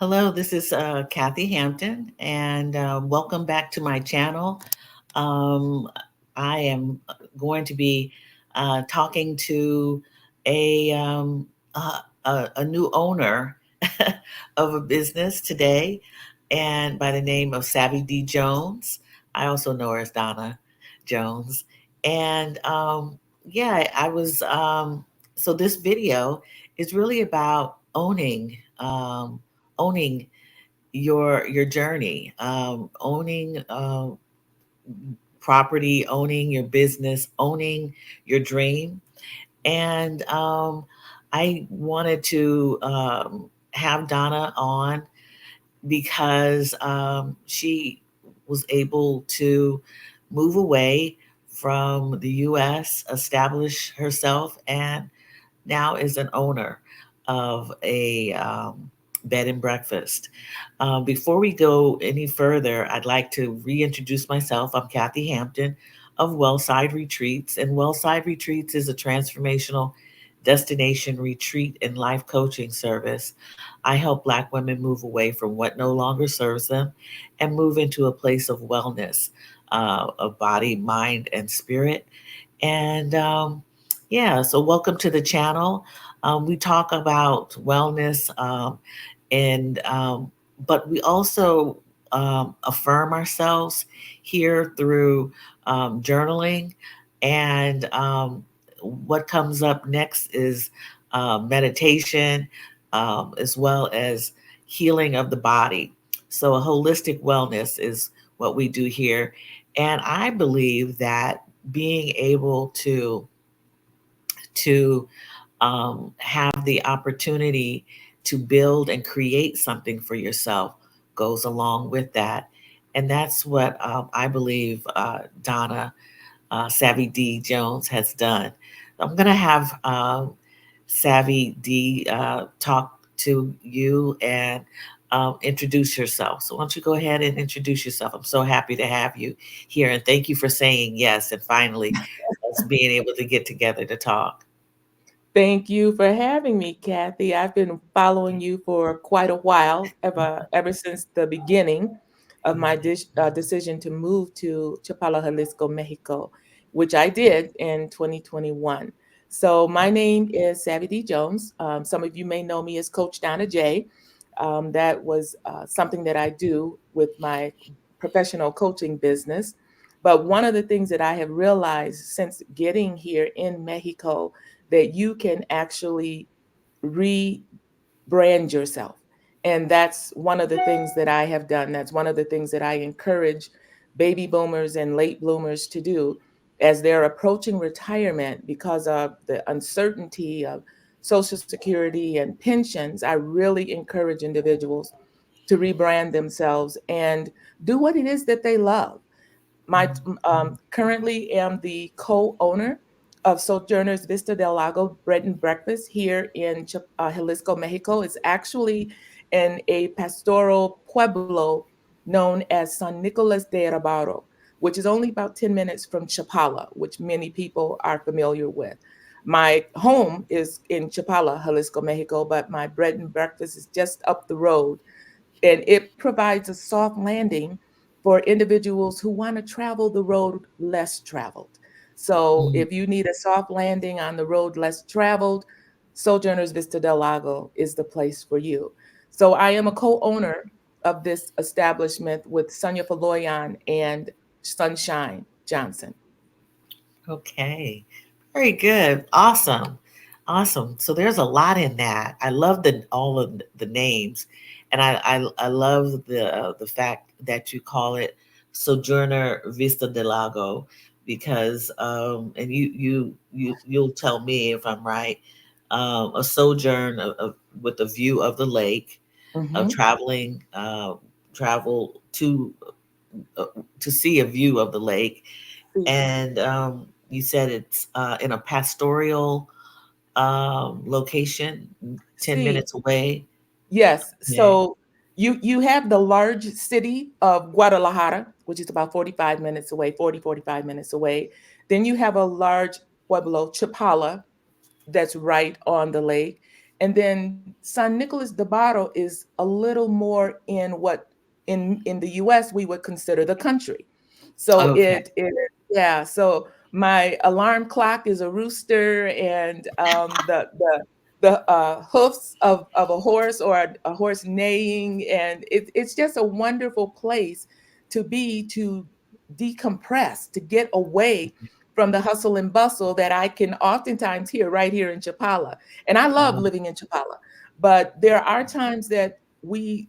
Hello, this is Kathy Hampton, and welcome back to my channel. Um, I am going to be talking to a, um, a new owner of a business today, and by the name of Savvy D Jones. I also know her as Donna Jones, and yeah, I was. So this video is really about owning your journey, owning property, owning your business, owning your dream. And I wanted to have Donna on because she was able to move away from the US, establish herself, and now is an owner of a bed and breakfast. Before we go any further, I'd like to reintroduce myself. I'm Kathy Hampton of WELLSIDE Retreats, and WELLSIDE Retreats is a transformational destination retreat and life coaching service. I help Black women move away from what no longer serves them and move into a place of wellness, of body, mind, and spirit. And yeah, so welcome to the channel. We talk about wellness, and but we also affirm ourselves here through journaling. And what comes up next is meditation, as well as healing of the body. So, a holistic wellness is what we do here. And I believe that being able to have the opportunity to build and create something for yourself goes along with that. And that's what I believe Donna Savvy D Jones has done. I'm going to have Savvy D talk to you and introduce yourself. So, why don't you go ahead and introduce yourself? I'm so happy to have you here, and thank you for saying yes and finally us being able to get together to talk. Thank you for having me, Kathy. I've been following you for quite a while, ever since the beginning of my decision to move to Chapala, Jalisco, Mexico, which I did in 2021. So my name is Savvy D. Jones. Some of you may know me as Coach Donna J. That was something that I do with my professional coaching business. But one of the things that I have realized since getting here in Mexico that you can actually rebrand yourself. And that's one of the things that I have done. That's one of the things that I encourage baby boomers and late bloomers to do as they're approaching retirement because of the uncertainty of Social Security and pensions. I really encourage individuals to rebrand themselves and do what it is that they love. My currently am the co-owner of Sojourner's Vista del Lago Bread and Breakfast here in Jalisco, Mexico. It's actually in a pastoral pueblo known as San Nicolas de Rabaro, which is only about 10 minutes from Chapala, which many people are familiar with. My home is in Chapala, Jalisco, Mexico, but my bread and breakfast is just up the road, and it provides a soft landing for individuals who want to travel the road less traveled. So Mm. if you need a soft landing on the road less traveled, Sojourner's Vista del Lago is the place for you. So I am a co-owner of this establishment with Sonia Fan and Sunshine Johnson. Okay. Very good. Awesome. Awesome. So there's a lot in that. I love the all of the names, and I love the fact that you call it Sojourner Vista del Lago because and you'll tell me if I'm right. A sojourn with a view of the lake, of Mhm. traveling travel uh, to see a view of the lake. See. And you said it's in a pastoral location, 10 See. minutes away. Yes. Okay. So you have the large city of Guadalajara, which is about 45 minutes away, 45 minutes away. Then you have a large pueblo, Chapala, that's right on the lake. And then San Nicolas de Baro is a little more in what in the US we would consider the country. So Okay. yeah, so my alarm clock is a rooster, and the hoofs of a horse, or a horse neighing, and it's just a wonderful place to be, to decompress, to get away from the hustle and bustle that I can oftentimes hear right here in Chapala. And I love living in Chapala, but there are times that we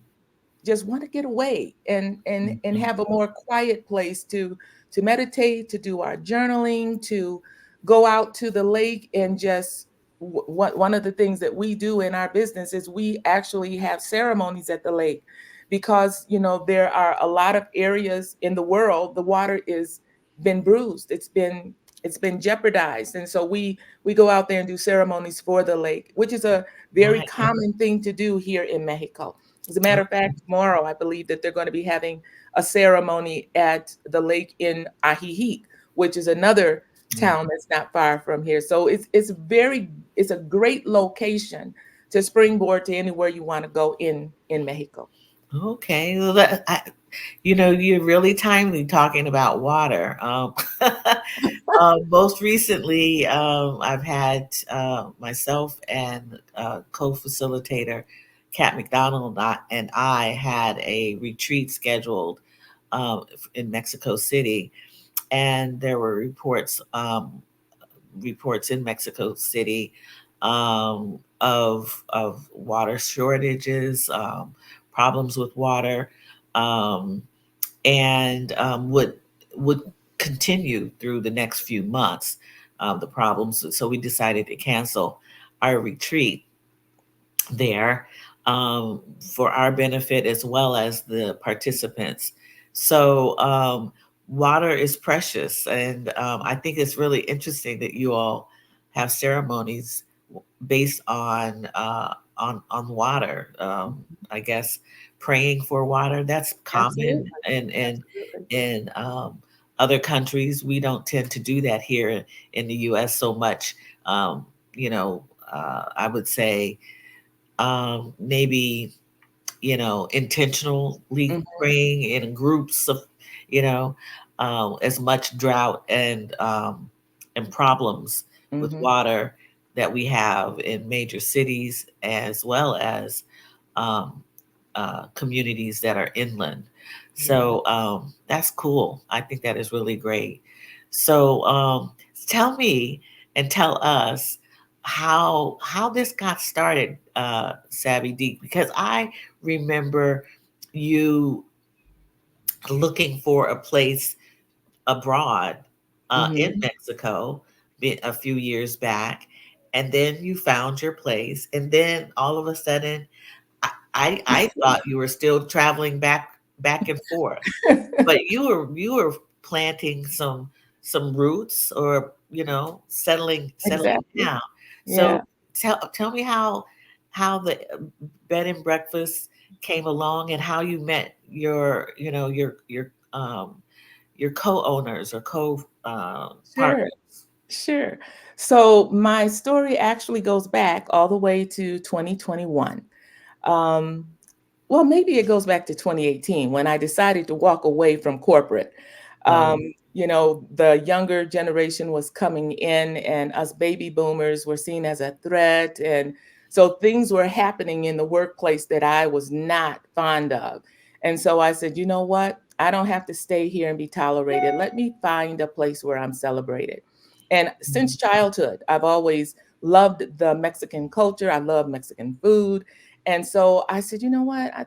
just want to get away and Mhm. have a more quiet place to meditate, to do our journaling, to go out to the lake, and just one of the things that we do in our business is we actually have ceremonies at the lake, because there are a lot of areas in the world the water is been bruised, it's been jeopardized, and so we go out there and do ceremonies for the lake, which is a very Right. common thing to do here in Mexico. As a matter of fact, tomorrow I believe that they're going to be having a ceremony at the lake in Ajijic, which is another Okay. town that's not far from here. So it's a great location to springboard to anywhere you want to go in Mexico. Okay. Well, you're really timely talking about water. Most recently, I've had myself and co-facilitator Kat McDonald and I had a retreat scheduled in Mexico City, and there were reports in Mexico City of water shortages, problems with water, um, and would continue through the next few months. The problems, so we decided to cancel our retreat there, for our benefit as well as the participants. So, water is precious, and I think it's really interesting that you all have ceremonies based on water. I guess praying for water, that's Absolutely. common, and Absolutely. in other countries we don't tend to do that here in the U.S. so much. Um, I would say maybe intentionally Mhm, praying in groups of you know as much drought and problems with mhm, water that we have in major cities as well as um, communities that are inland. yeah. So that's cool. I think that is really great. So tell me and tell us how this got started, Savvy Deep, because I remember you looking for a place abroad in Mhm. Mexico a few years back, and then you found your place, and then all of a sudden I thought you were still traveling back and forth, but you were planting some roots, or settling Exactly. down. So Yeah. tell me how the bed and breakfast came along, and how you met your co-owners or co Sure. partners. Sure. So my story actually goes back all the way to 2021. Um, well, maybe it goes back to 2018 when I decided to walk away from corporate. Oh, The younger generation was coming in, and us baby boomers were seen as a threat. And so things were happening in the workplace that I was not fond of. And so I said, you know what? I don't have to stay here and be tolerated. Let me find a place where I'm celebrated. And mhm, since childhood, I've always loved the Mexican culture. I love Mexican food. And so I said, you know what? I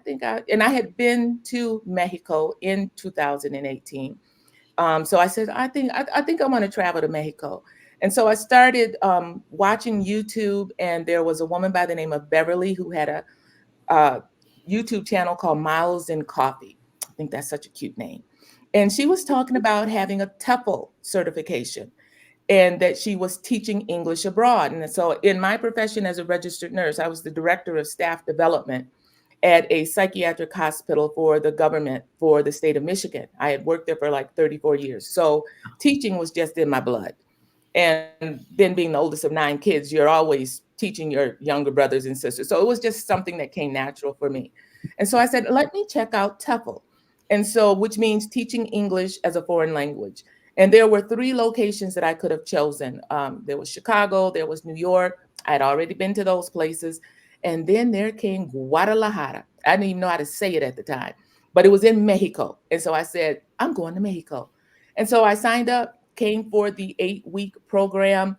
had been to Mexico in 2018. So I said, I think I want to travel to Mexico. And so I started watching YouTube, and there was a woman by the name of Beverly who had a YouTube channel called Miles in Coffee. I think that's such a cute name. And she was talking about having a TEFL certification, and that she was teaching English abroad. And so, in my profession as a registered nurse, I was the director of staff development at a psychiatric hospital for the government for the state of Michigan. I had worked there for like 34 years. So, teaching was just in my blood. And then being the oldest of 9 kids, you're always teaching your younger brothers and sisters. So it was just something that came natural for me. And so I said, let me check out TEFL. And so, which means teaching English as a foreign language. And there were 3 locations that I could have chosen. There was Chicago, there was New York. I had already been to those places. And then there came Guadalajara. I didn't even know how to say it at the time, but it was in Mexico. And so I said, I'm going to Mexico. And so I signed up, came for the 8-week program,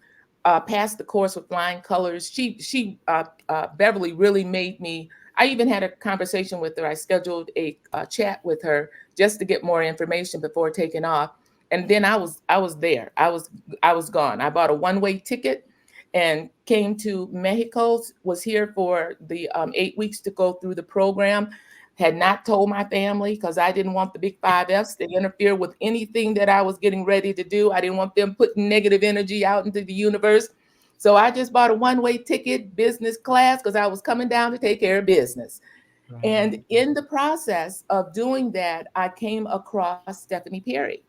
passed the course with flying colors. Beverly really made me. I even had a conversation with her. I scheduled a chat with her just to get more information before taking off. And then I was there. I was gone. I bought a one-way ticket and came to Mexico. Was here for the 8 weeks to go through the program. Had not told my family because I didn't want the big 5 Fs to interfere with anything that I was getting ready to do. I didn't want them putting negative energy out into the universe. So I just bought a one-way ticket, business class, because I was coming down to take care of business. Right. And in the process of doing that, I came across Stephanie Perry.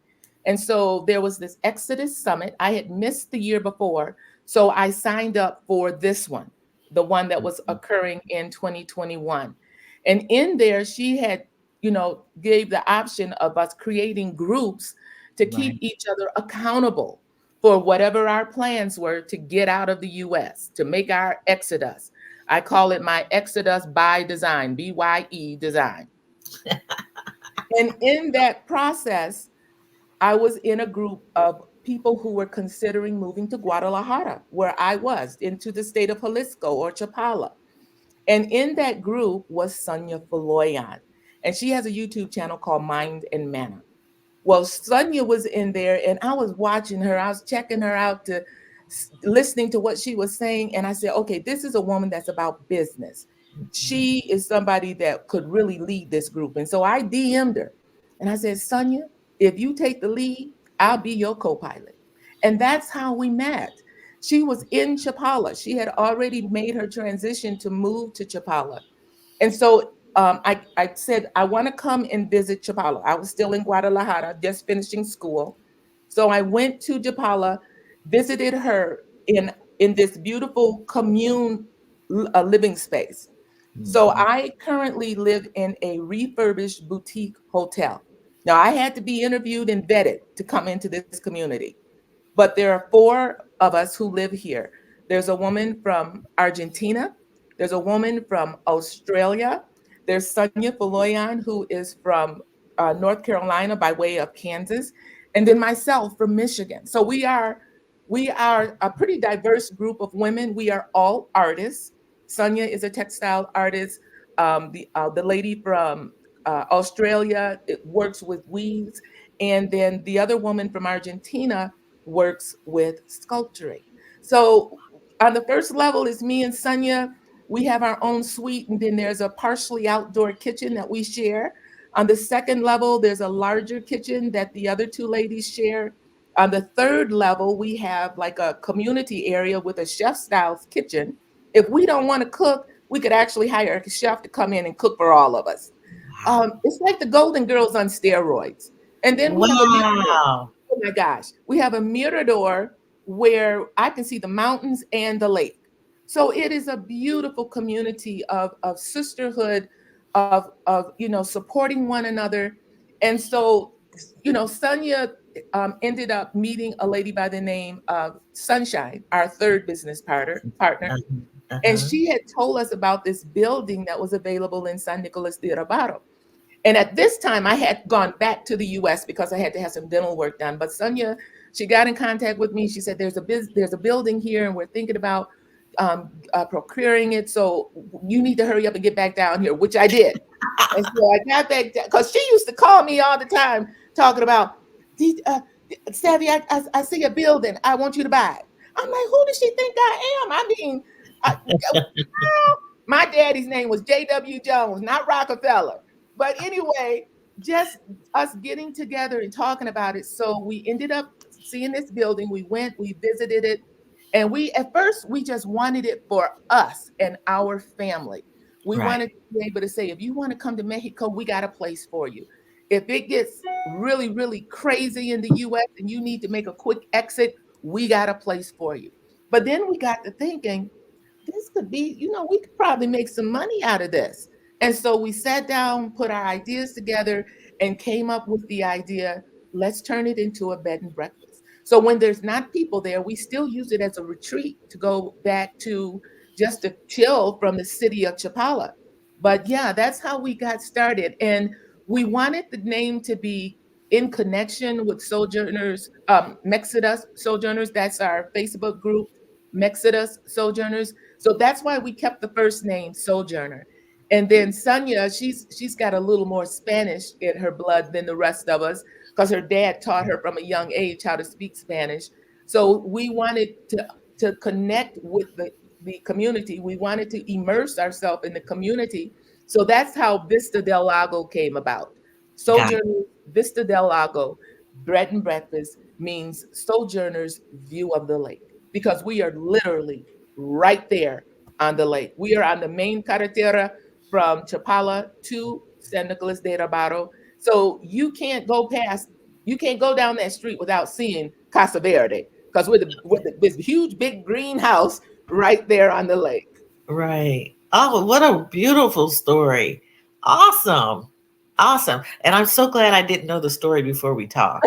And so there was this Exodus Summit. I had missed the year before. So I signed up for this one, the one that was Mhm. occurring in 2021. And in there, she had, gave the option of us creating groups to keep Right. each other accountable for whatever our plans were to get out of the US, to make our exodus. I call it my exodus by design, BYE design. And in that process, I was in a group of people who were considering moving to Guadalajara, where I was, into the state of Jalisco or Chapala. And in that group was Sonia Fan. And she has a YouTube channel called Mind and Manna. Well, Sonia was in there and I was watching her. I was checking her out to listening to what she was saying. And I said, okay, this is a woman that's about business. Mhm. She is somebody that could really lead this group. And so I DM'd her and I said, Sonia, if you take the lead, I'll be your co-pilot. And that's how we met. She was in Chapala. She had already made her transition to move to Chapala. And so I said, I want to come and visit Chapala. I was still in Guadalajara, just finishing school. So I went to Chapala, visited her in this beautiful commune living space. So Mhm. I currently live in a refurbished boutique hotel. Now I had to be interviewed and vetted to come into this community. But there are 4 of us who live here. There's a woman from Argentina. There's a woman from Australia. There's Sonia Faloyan, who is from North Carolina by way of Kansas, and then myself from Michigan. So we are a pretty diverse group of women. We are all artists. Sonia is a textile artist. The lady from Australia works with weaves, and then the other woman from Argentina works with sculpturing. So on the first level is me and Sonia. We have our own suite, and then there's a partially outdoor kitchen that we share. On the second level, there's a larger kitchen that the other 2 ladies share. On the third level, we have like a community area with a chef style kitchen. If we don't want to cook, we could actually hire a chef to come in and cook for all of us. Wow. It's like the Golden Girls on steroids. And then we have a mirador. Wow. Oh my gosh, we have a mirador where I can see the mountains and the lake. So it is a beautiful community of sisterhood, of supporting one another. And so Sonia ended up meeting a lady by the name of Sunshine, our third business partner, Uh-huh. and Uh-huh. she had told us about this building that was available in San Nicolas de Rabaro. And at this time, I had gone back to the US because I had to have some dental work done. But Sonia, she got in contact with me. She said, there's a building here and we're thinking about procuring it. So you need to hurry up and get back down here, which I did. And so I got back because she used to call me all the time talking about, Savvy, I see a building. I want you to buy it. I'm like, who does she think I am? I mean, I, my daddy's name was J.W. Jones, not Rockefeller. But anyway, just us getting together and talking about it. So we ended up seeing this building. We went, we visited it. And at first, we just wanted it for us and our family. We Right. wanted to be able to say, if you want to come to Mexico, we got a place for you. If it gets really, really crazy in the US and you need to make a quick exit, we got a place for you. But then we got to thinking, this could be, we could probably make some money out of this. And so we sat down, put our ideas together, and came up with the idea, let's turn it into a bed and breakfast. So when there's not people there, we still use it as a retreat to go back to, just to chill from the city of Chapala. But yeah, that's how we got started. And we wanted the name to be in connection with Sojourners, Mexodus Sojourners. That's our Facebook group, Mexodus Sojourners. So that's why we kept the first name Sojourner. And then Sonia, she's got a little more Spanish in her blood than the rest of us, because her dad taught her from a young age how to speak Spanish. So we wanted to connect with the community. We wanted to immerse ourselves in the community. So that's how Vista del Lago came about. Got Sojourners Vista del Lago, bread and breakfast, means Sojourners view of the lake, because we are literally right there on the lake. We are on the main carretera from Chapala to San Nicolas de Rabaro. So you can't go down that street without seeing Casa Verde, because this huge big greenhouse right there on the lake. Right. Oh, what a beautiful story. Awesome. Awesome. And I'm so glad I didn't know the story before we talked,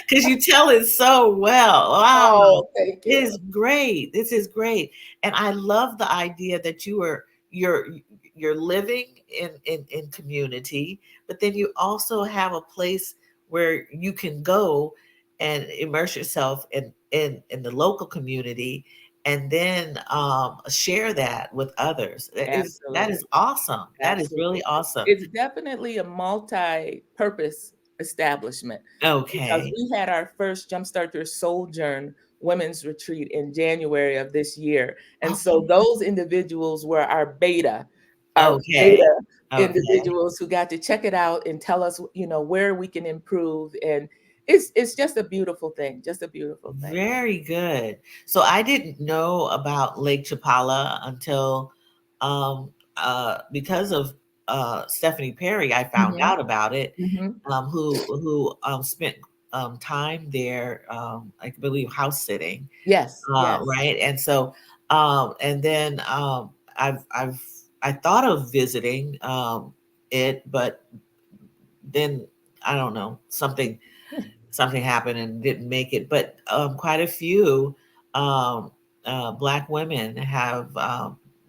because you tell it so well. Wow. Oh, thank It you. is great. This is great. And I love the idea that you're you're living in community, but then you also have a place where you can go and immerse yourself in the local community, and then share that with others. That is Absolutely. awesome. That is really Absolutely. awesome. It's definitely a multi-purpose establishment, because Okay. we had our first Jumpstart Sojourn women's retreat in January of this year. And so Okay. those individuals were our Okay. beta Okay. individuals who got to check it out and tell us, where we can improve. And it's just a beautiful thing, just a beautiful thing. Very good. So I didn't know about Lake Chapala until because of Stephanie Perry, I found Hmm. out about it, Hmm. who spent time there, I believe house sitting, Yes, yes. right? And so and then I've I thought of visiting it, but then I don't know, something happened and didn't make it. But quite a few um, Black women have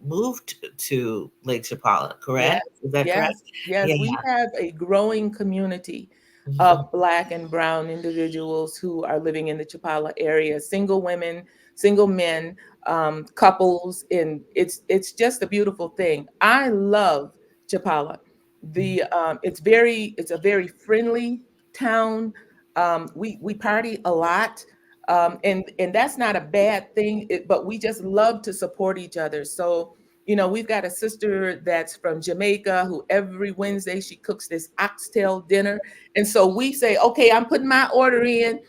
moved to Lake Chapala, Yes, correct? Is that correct? yes, yes. Yeah. We have a growing community of Mhm. Black and Brown individuals who are living in the Chapala area, single women, single men, couples, and it's just a beautiful thing. I love Chapala. It's a very friendly town. We party a lot. And that's not a bad thing, but we just love to support each other. So we've got a sister that's from Jamaica who every Wednesday she cooks this oxtail dinner. And so we say, okay, I'm putting my order in,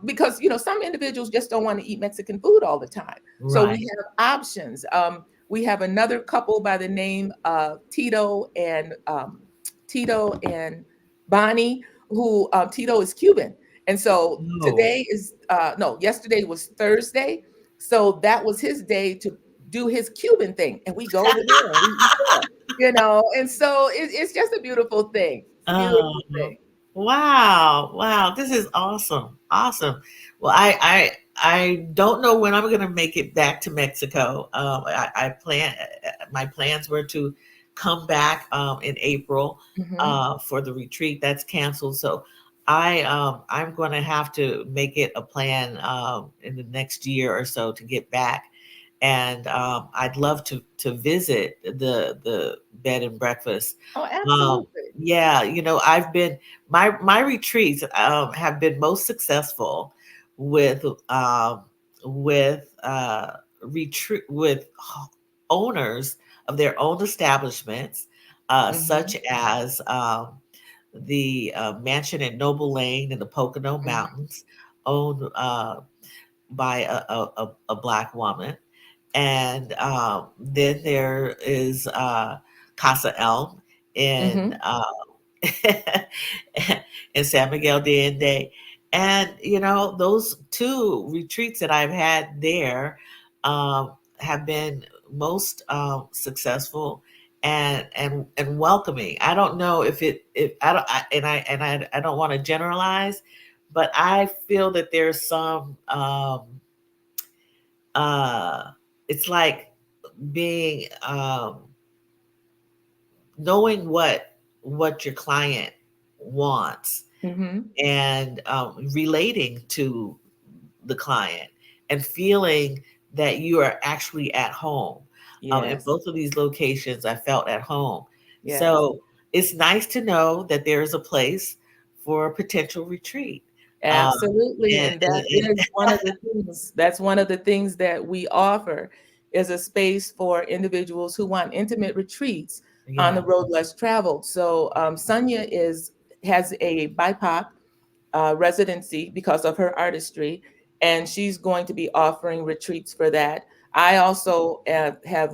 because, some individuals just don't want to eat Mexican food all the time. So we Right. have options. We have another couple by the name of Tito and Bonnie, who Tito is Cuban. And so Oh. yesterday was Thursday. So that was his day to do his Cuban thing, and we go over there and we eat there, and so it's just a beautiful thing. It's a Oh, beautiful thing. wow. Wow. This is awesome. Awesome. Well, I don't know when I'm going to make it back to Mexico. I plan, my plans were to come back in April Hmm. for the retreat that's canceled. So I'm going to have to make it a plan in the next year or so to get back. And I'd love to visit the bed and breakfast. Oh, um, absolutely. yeah, I've been my retreats have been most successful with um, with retreat with owners of their own establishments, Hmm. such as the mansion at Noble Lane in the Pocono Hmm. Mountains, owned by a Black woman. And then there is Casa Elm in Hmm. in San Miguel de Ende, And those two retreats that I've had there have been most successful and welcoming. I don't know if I don't I, and I don't want to generalize, but I feel that there's some uh, it's like being knowing what your client wants Mhm. and relating to the client and feeling that you are actually at home. In Yes. both of these locations, I felt at home. Yes. So it's nice to know that there is a place for a potential retreat. Um, Absolutely, and, and and, that is one of the things that's one of the things that we offer is a space for individuals who want intimate retreats on yeah, the road less traveled. So, Sonia is has a BIPOC residency because of her artistry, and she's going to be offering retreats for that. I also have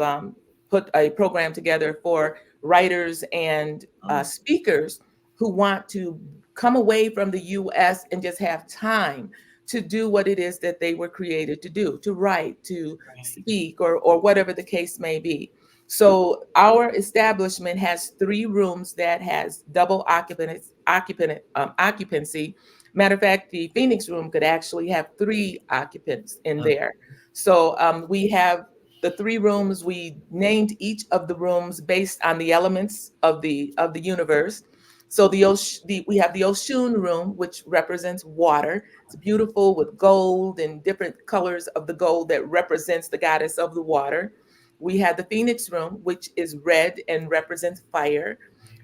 put a program together for writers and oh, speakers who want to come away from the US and just have time to do what it is that they were created to do, to write, to right. speak, or whatever the case may be. So our establishment has 3 rooms that has double occupancy. Matter of fact, the Phoenix room could actually have 3 occupants in Okay. there. So we have the 3 rooms. We named each of the rooms based on the elements of the universe. So we have the Oshun room, which represents water. It's beautiful with gold and different colors of the gold that represents the goddess of the water. We have the Phoenix room, which is red and represents fire.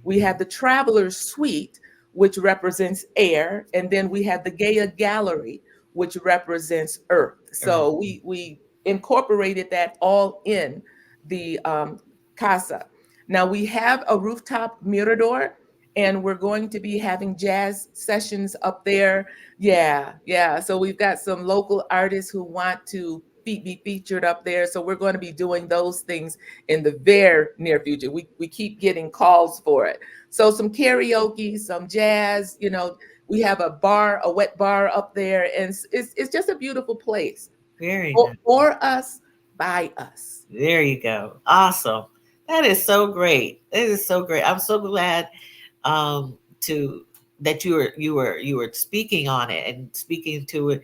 We have the Traveler's Suite, which represents air, and then we have the Gaia Gallery, which represents earth. Or- So we incorporated that all in the casa. Now we have a rooftop mirador, and we're going to be having jazz sessions up there. Yeah, yeah. So we've got some local artists who want to be featured up there. So we're going to be doing those things in the very near future. We keep getting calls for it. So some karaoke, some jazz, we have a bar, a wet bar up there, and it's just a beautiful place. Very For, nice. for us, by us. There you go. Awesome. That is so great. That is so great. I'm so glad to that you were speaking on it and speaking to it,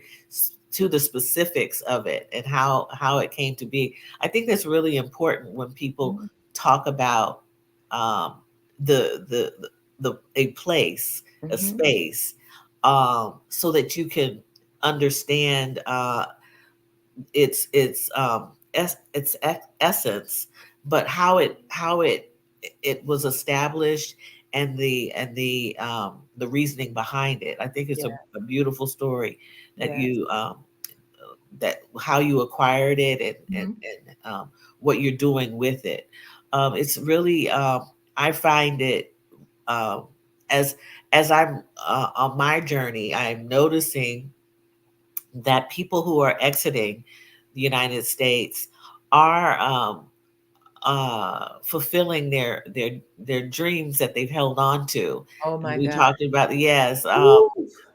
to the specifics of it and how it came to be. I think that's really important when people Mhm, talk about um the a place, a mhm. space, so that you can understand its essence, but how it was established and the reasoning behind it. I think it's Yeah, a beautiful story that yes. that how you acquired it Mhm. and what you're doing with it. It's really I find it um, as I'm on my journey, I'm noticing that people who are exiting the United States are fulfilling their dreams that they've held on to. Oh And my we God. talked about, yes, Woo!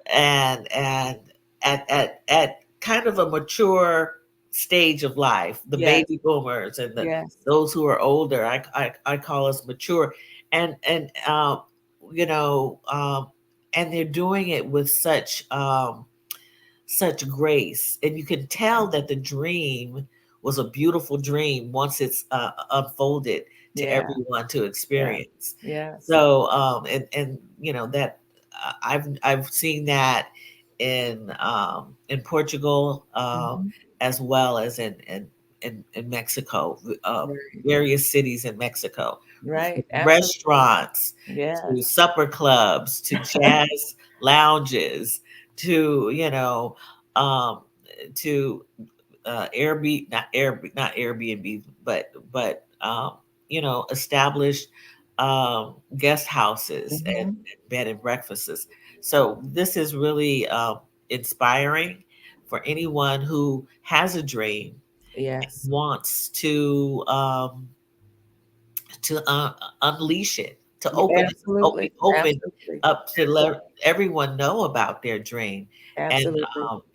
and at kind of a mature stage of life, the Yes, baby boomers and yes. those who are older, I call us mature, and you know um, and they're doing it with such grace, and you can tell that the dream was a beautiful dream once it's unfolded to Yeah, everyone to yeah, experience. yes. So and that I've seen that in Portugal, Mhm. as well as in Mexico, Right, various cities in Mexico, from right, absolutely. restaurants to Yes. supper clubs to jazz lounges to um, to Airbnb, not Airbnb, but established guest houses and Mhm. bed and breakfasts. So this is really inspiring for anyone who has a dream Yes. wants to unleash it, to Yeah, open absolutely, be open absolutely, up to let absolutely, everyone know about their dream, and absolutely.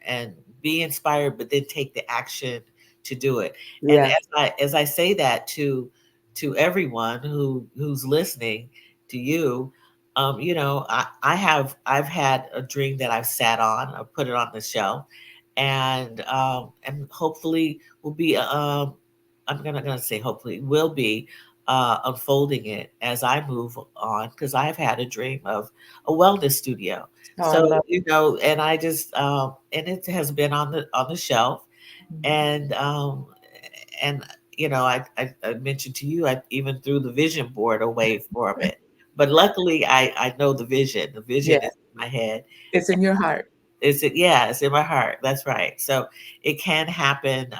and be inspired, but then take the action to do it. And Yes, as I say that to everyone who's listening to you, you know, I've had a dream that I've sat on, I put it on the shelf, and hopefully will be I'm gonna say hopefully will be unfolding it as I move on, because I've had a dream of a wellness studio. oh, I So, love you know, and I just and it has been on the shelf, mhm. and and you know, I mentioned to you, I even threw the vision board away from it, but luckily I know the vision. The vision Yeah, is in my head. it's in your heart. Is it? Yeah, it's in my heart. That's right. So it can happen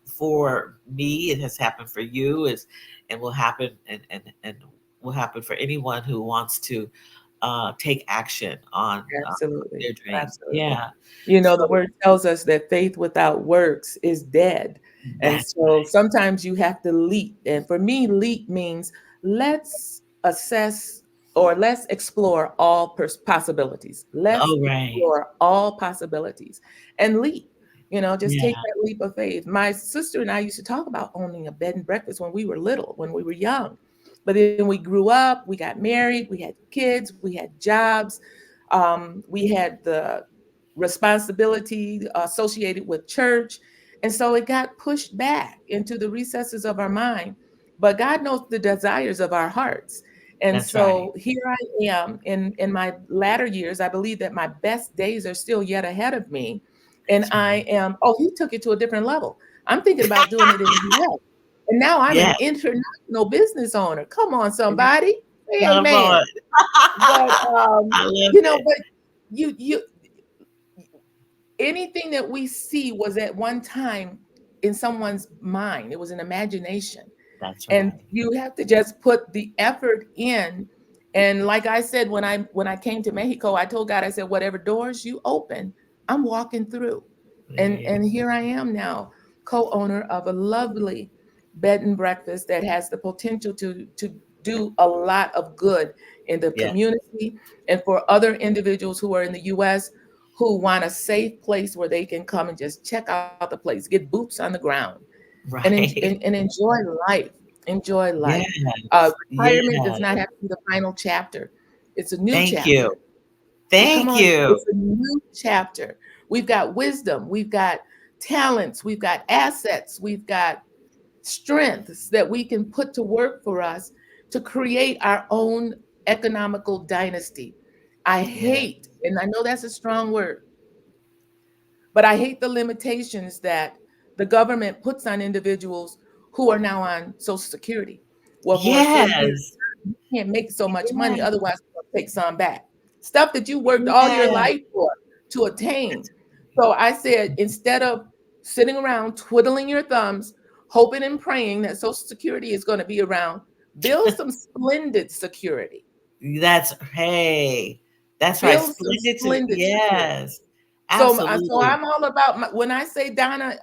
for me. It has happened for you. Is and will happen and will happen for anyone who wants to take action on Absolutely, their dream. absolutely. Yeah. You know, the So word tells us that faith without works is dead. And that's so sometimes you have to leap. And for me, leap means let's assess or let's explore all possibilities. Let's oh right. explore all possibilities and leap. You know, just take Yeah. that leap of faith. My sister and I used to talk about owning a bed and breakfast when we were little, when we were young. But then we grew up, we got married, we had kids, we had jobs, we had the responsibility associated with church. And so it got pushed back into the recesses of our mind. But God knows the desires of our hearts. And That's right. so here I am in my latter years. I believe that my best days are still yet ahead of me. And That's I right. am, oh, he took it to a different level. I'm thinking about doing it in the US. And now I'm Yeah. an international business owner. Come on, somebody. Say Come amen. on. But I love you know, it. but you anything that we see was at one time in someone's mind. It was an imagination. That's And right. you have to just put the effort in. And like I said, when I came to Mexico, I told God, I said, whatever doors you open, I'm walking through. And Yeah. and here I am now, co-owner of a lovely bed and breakfast that has the potential to do a lot of good in the Yeah. community and for other individuals who are in the US who want a safe place where they can come and just check out the place, get boots on the ground, Right. and enjoy life. Enjoy life. Yes. Retirement does Yes. not have to be the final chapter. It's a new Thank you. chapter. Come Thank on, you. it's a new chapter. We've got wisdom, we've got talents, we've got assets, we've got strengths that we can put to work for us to create our own economical dynasty. I Yeah. hate, and I know that's a strong word, but I hate the limitations that the government puts on individuals who are now on Social Security. Well, for a certain period Yes. of time, you can't make so much money, Yes. otherwise, we'll take some back. Stuff that you worked all your Yes. life for to attain. So I said, instead of sitting around twiddling your thumbs, hoping and praying that Social Security is going to be around, build some splendid security. That's hey. That's right. Build some Splendid to splendid security. yes. So Absolutely. I'm all about when I say Donna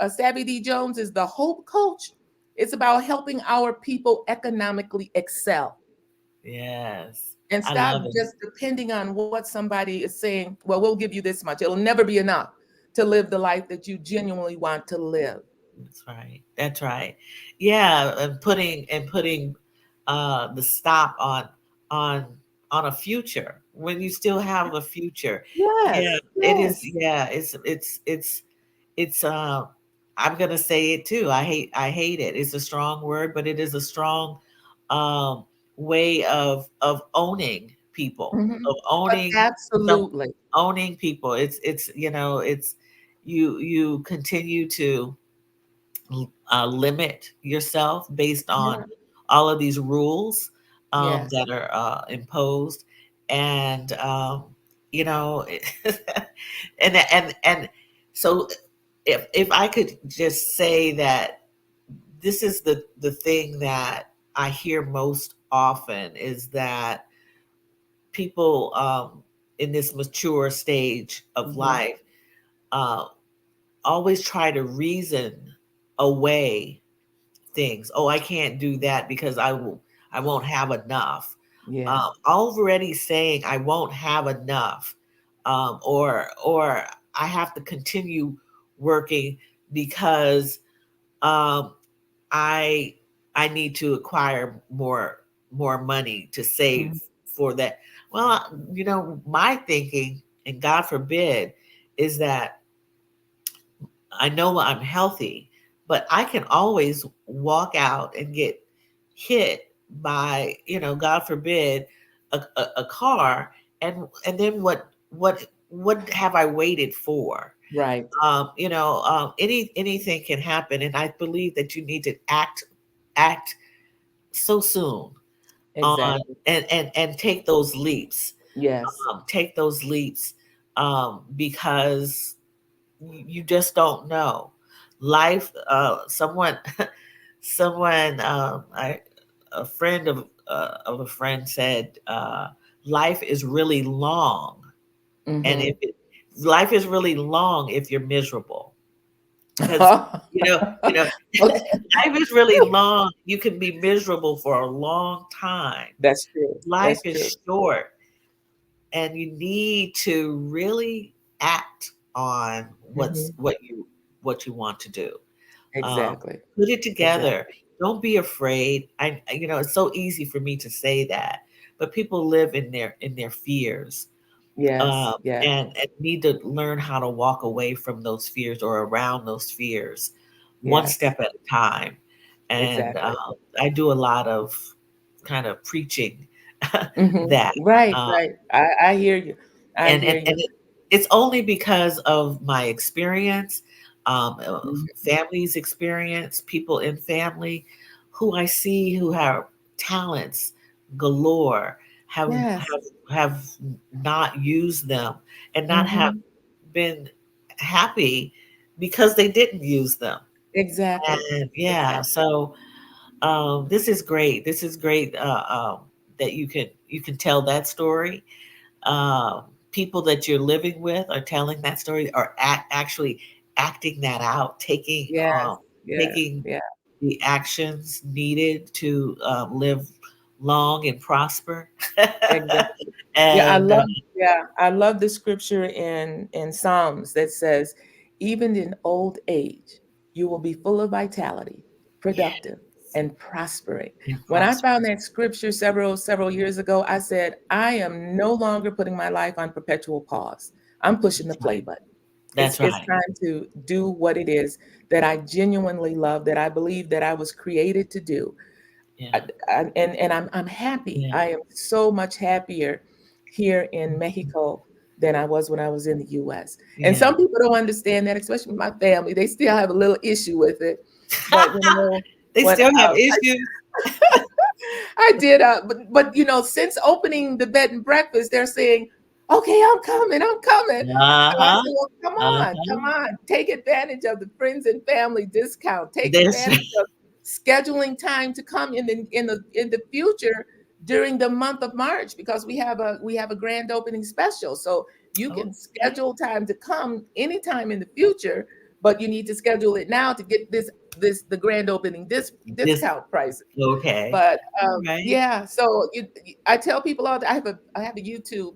Savvy D Jones is the hope coach. It's about helping our people economically excel Yes. and I stop love it. just depending on what somebody is saying. Well, we'll give you this much. It'll never be enough to live the life that you genuinely want to live. That's right. That's right. Yeah, and putting the stop on on a future when you still have a future. Yeah, Yes, it is. yes. Yeah, it's I'm gonna say it too. I hate it. It's a strong word, but it is a strong um way of owning people, Mhm. of But owning some absolutely. owning people. It's you know, it's you continue to limit yourself based on Yeah. all of these rules Yes. that are imposed, and you know, and so if I could just say that this is the thing that I hear most often is that people in this mature stage of Mhm. life uh, always try to reason away things. Oh, I can't do that because I won't have enough. Yeah. already saying I won't have enough, or I have to continue working because um, I I need to acquire more money to save Mhm. for that. Well, my thinking, and God forbid, is that I know I'm healthy, but I can always walk out and get hit by, God forbid, a car, and then what have I waited for? Right. Anything can happen, and I believe that you need to act so soon on Exactly. and take those leaps. Yes. Take those leaps, because you just don't know. Life, someone, a friend of a friend said, life is really long, and Hmm. life is really long if you're miserable, because you know Okay. life is really long. You can be miserable for a long time. That's true. Life That's true. is short, and you need to really act on Hmm. what you want to do. um, Exactly. Put it together. Exactly. Don't be afraid. It's so easy for me to say that, but people live in their fears, Yes. Yes. and need to learn how to walk away from those fears or around those fears, one Yes. step at a time. And Exactly. I do a lot of kind of preaching Hmm. that. Right. Um, Right. I hear you. I hear and you. it's only because of my experience, Mhm. family's experience, people in family who I see who have talents galore, have Yes. have not used them, and not have Hmm. been happy because they didn't use them. Exactly. And yeah, Exactly. so this is great. This is great, that you can tell that story. um, People that you're living with are telling that story, or actually acting that out, Yes. Yes. taking Yeah. the actions needed to live long and prosper. Exactly. Yeah, And I love the scripture in Psalms that says, even in old age, you will be full of vitality, yeah, productive, and prospering. and When I prosper. found that scripture several years ago, I said, I am no longer putting my life on perpetual pause. I'm pushing the That's play right. button. That's It's right. time to do what it is that I genuinely love, that I believe that I was created to do. Yeah. I, and I'm happy. Yeah. I am so much happier here in Mexico than I was when I was in the US. And Yeah. some people don't understand that, especially my family. They still have a little issue with it. But They when still have issues. I did, since opening the bed and breakfast, they're saying, "Okay, I'm coming, I'm coming." So I Uh-huh. said, "Well, come Uh-huh. on, take advantage of the friends and family discount. Take This advantage of scheduling time to come in the future during the month of March because we have a grand opening special. So you can okay. schedule time to come anytime in the future, but you need to schedule it now to get the grand opening This discount prices." okay. But All right. yeah, so I tell people all the, I have a YouTube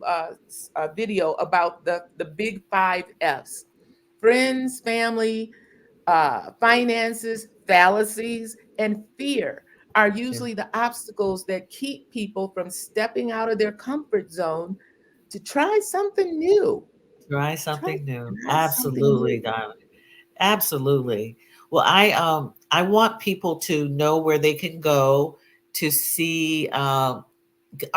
video about the big five F's: friends, family, finances, fallacies, and fear are And usually the obstacles that keep people from stepping out of their comfort zone to try something new. try Try, something new. try something new. Absolutely, darling. Absolutely. Well, I want people to know where they can go to see. Are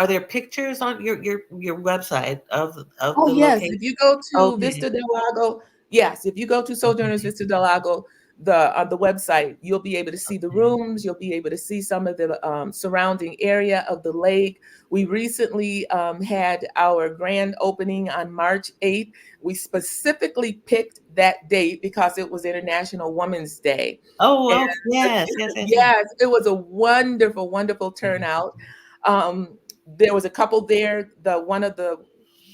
there pictures on your website of Oh, the yes, location? if you go to Okay. Vista del Lago, yes, if you go to Sojourner's Okay. Vista del Lago, the website, you'll be able to see the Okay. rooms, you'll be able to see some of the surrounding area of the lake. We recently had our grand opening on March 8th. We specifically picked that date because it was International Women's Day. Oh, And well, yes, yes, yes, yes. yes, it was a wonderful, wonderful turnout. Um, there was a couple there. The one of the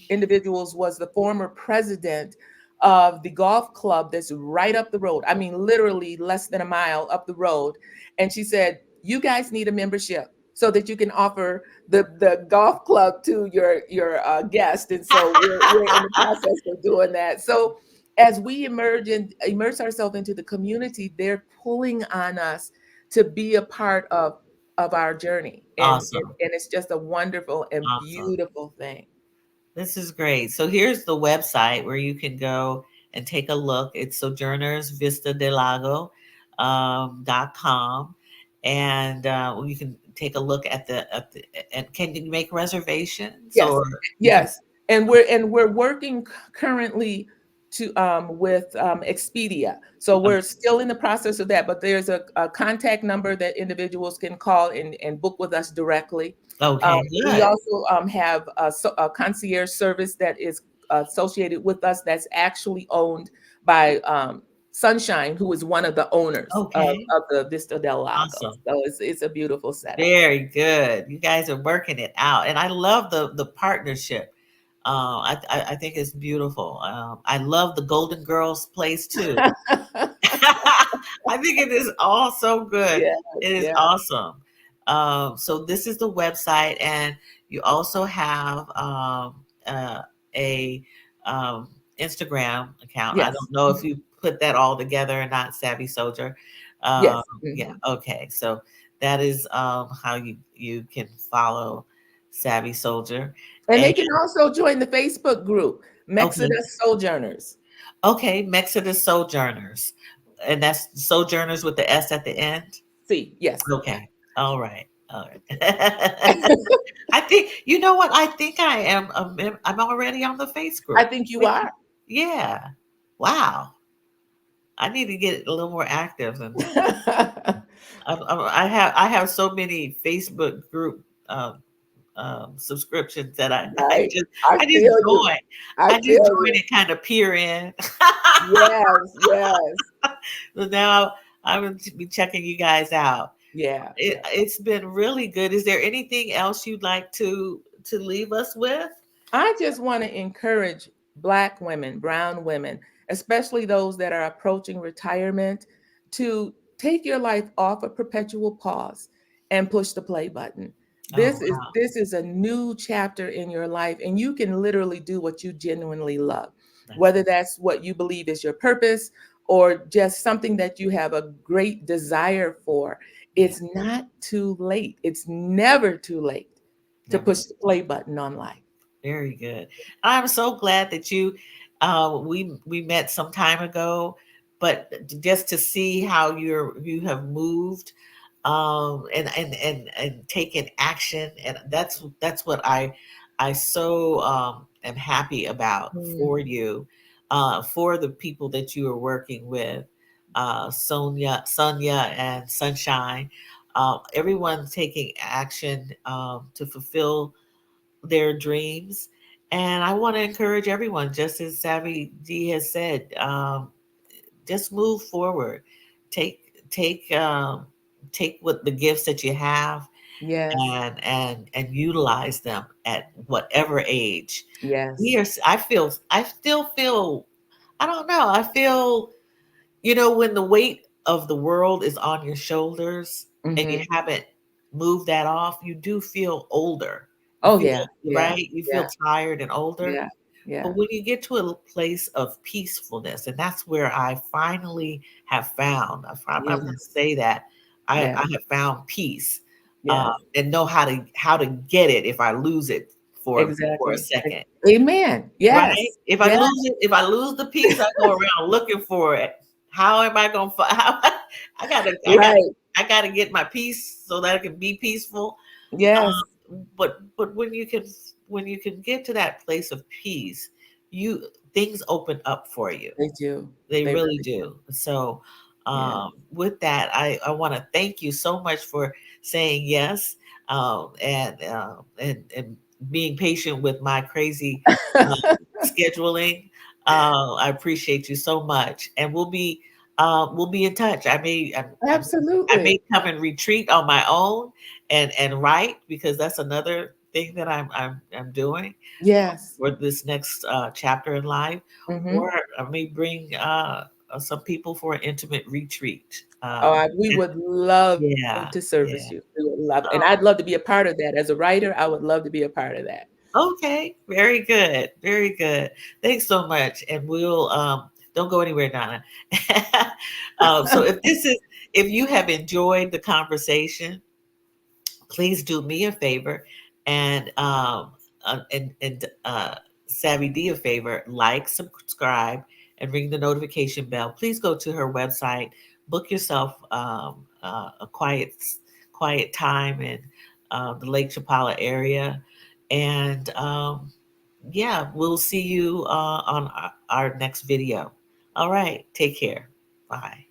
individuals was the former president of the golf club that's right up the road. I mean, literally less than a mile up the road. And she said, "You guys need a membership. so that you can offer the golf club to your guest. And so we're in the process of doing that. So as we emerge and immerse ourselves into the community, they're pulling on us to be a part of our journey, Awesome. and it's just a wonderful and Awesome. beautiful thing. This is great. So here's the website where you can go and take a look. It's Sojourners Vista de Lago .com, and you can take a look at the and can you make reservations Yes, or you can? yes, and we're working currently to with Expedia. So we're still in the process of that, but there's a contact number that individuals can call and book with us directly. Okay, We good. also have a concierge service that is associated with us that's actually owned by Sunshine, who is one of the owners Okay, of the Vista del Lago. awesome. So it's a beautiful setup. Very good. You guys are working it out, and I love the partnership. I think it's beautiful. I love the Golden Girls place too. I think it is all so good. Yes, It is yeah, awesome. So this is the website, and you also have a Instagram account. I yes, don't know if mhm, you put that all together or not, Savvy Soldier. yes, Yeah, mhm. okay. So that is how you can follow Savvy Soldier. And And they can also join the Facebook group, okay, Mexodus Sojourners. okay, Mexodus Sojourners, and that's Sojourners with the S at the end. See, yes, Okay. All right. All right. I think you know what? I think I am I'm already on the I Facebook. think you are. Yeah. Wow. I need to get a little more active and I have so many Facebook group subscriptions that I Right. just I I just feel you. join. I I just feel join you. and kind of peer in. Yes, yes, So now I will be checking you guys out. yeah, yeah. It's been really good. Is there anything else you'd like to leave us with? I just want to encourage Black women, brown women, especially those that are approaching retirement, to take your life off a perpetual pause and push the play button. Oh, This is a new chapter in your life, and you can literally do what you genuinely love, that's whether that's what you believe is your purpose or just something that you have a great desire for. yeah, It's not too late. It's never too late to never. push the play button on life. Very good. I'm so glad that we met some time ago, but just to see how you have moved and taken action, and that's what I so am happy about Mm, for you, for the people that you are working with, Sonia and Sunshine, everyone taking action to fulfill their dreams. And I want to encourage everyone, just as Savvy D has said, just move forward. Take take what the gifts that you have yes, and utilize them at whatever age. We yes. are. I still feel. I don't know. I feel when the weight of the world is on your shoulders and you Mhm. haven't moved that off, you do feel older. You Oh, feel yeah, yeah, right? You feel yeah, tired and older. yeah, But yeah, when you get to a place of peacefulness, and that's where I finally have found, I'm going to yes, say that yeah, I have found peace, yes, and know how to get it if I lose it for a exactly. second. Amen. Right? Yes, yes, If I lose the peace, I go around looking for it. How am I gonna find? I gotta, I gotta, right. I gotta get my peace so that I can be peaceful. Yes, But when you can get to that place of peace, you things open up for you. they do. They They really really do. do. So, Yeah. with that, I want to thank you so much for saying yes, and being patient with my crazy uh, scheduling. I appreciate you so much, and we'll be in touch. I Absolutely. may come and retreat on my own and write because that's another thing that I'm doing Yes. for this next chapter in life, Mhm. or I may bring some people for an intimate retreat. Oh, we would love Yeah, to service yeah. you. love and Oh, I'd love to be a part of that. As a writer, I would love to be a part of that. okay, very good, very good. Thanks so much, and we'll don't go anywhere, Donna. So if you have enjoyed the conversation, please do me a favor and Savvy D a favor, like, subscribe, and ring the notification bell. Please go to her website, book yourself a quiet time in the Lake Chapala area, and yeah, we'll see you on our next video. All right, take care. Bye.